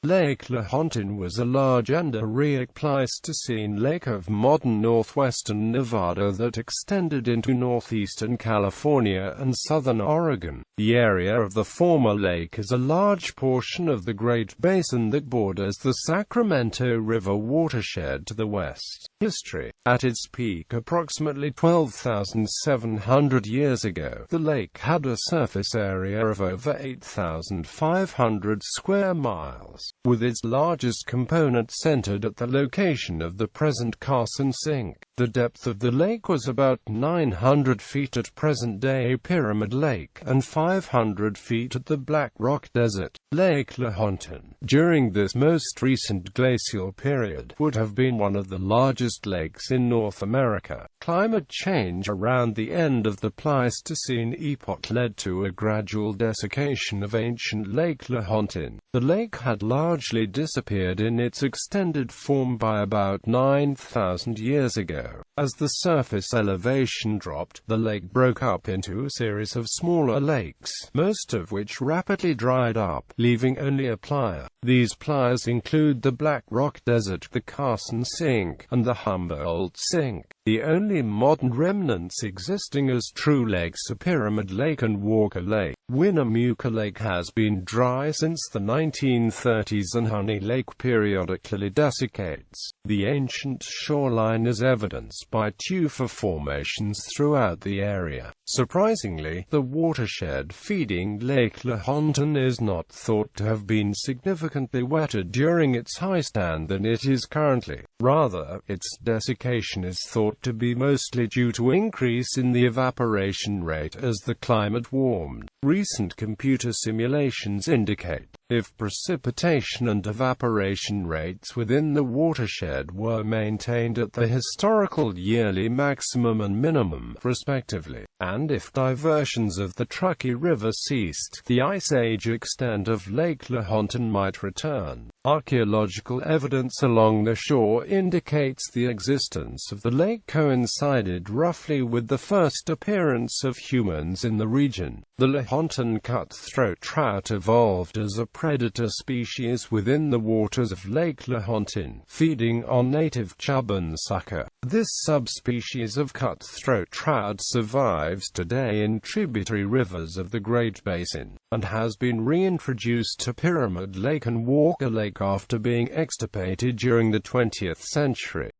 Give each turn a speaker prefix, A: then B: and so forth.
A: Lake Lahontan was a large endorheic Pleistocene lake of modern northwestern Nevada that extended into northeastern California and southern Oregon. The area of the former lake is a large portion of the Great Basin that borders the Sacramento River watershed to the west. History. At its peak approximately 12,700 years ago, the lake had a surface area of over 8,500 square miles, with its largest component centered at the location of the present Carson Sink. The depth of the lake was about 900 feet at present-day Pyramid Lake, and 500 feet at the Black Rock Desert. Lake Lahontan, during this most recent glacial period, would have been one of the largest lakes in North America. Climate change around the end of the Pleistocene epoch led to a gradual desiccation of ancient Lake Lahontan. The lake had largely disappeared in its extended form by about 9,000 years ago. As the surface elevation dropped, the lake broke up into a series of smaller lakes, most of which rapidly dried up, leaving only a playa. These playas include the Black Rock Desert, the Carson Sink, and the Humboldt Sink. The only modern remnants existing as true lakes are Pyramid Lake and Walker Lake. Winnemucca Lake has been dry since the 1930s and Honey Lake periodically desiccates. The ancient shoreline is evidenced by tufa formations throughout the area. Surprisingly, the watershed feeding Lake Lahontan is not thought to have been significantly wetter during its high stand than it is currently. Rather, its desiccation is thought to be mostly due to increase in the evaporation rate as the climate warmed. Recent computer simulations indicate, if precipitation and evaporation rates within the watershed were maintained at the historical yearly maximum and minimum, respectively, and if diversions of the Truckee River ceased, the Ice Age extent of Lake Lahontan might return. Archaeological evidence along the shore indicates the existence of the lake coincided roughly with the first appearance of humans in the region. The Lahontan cutthroat trout evolved as a predator species within the waters of Lake Lahontan, feeding on native chub and sucker. This subspecies of cutthroat trout survives today in tributary rivers of the Great Basin, and has been reintroduced to Pyramid Lake and Walker Lake after being extirpated during the 20th century.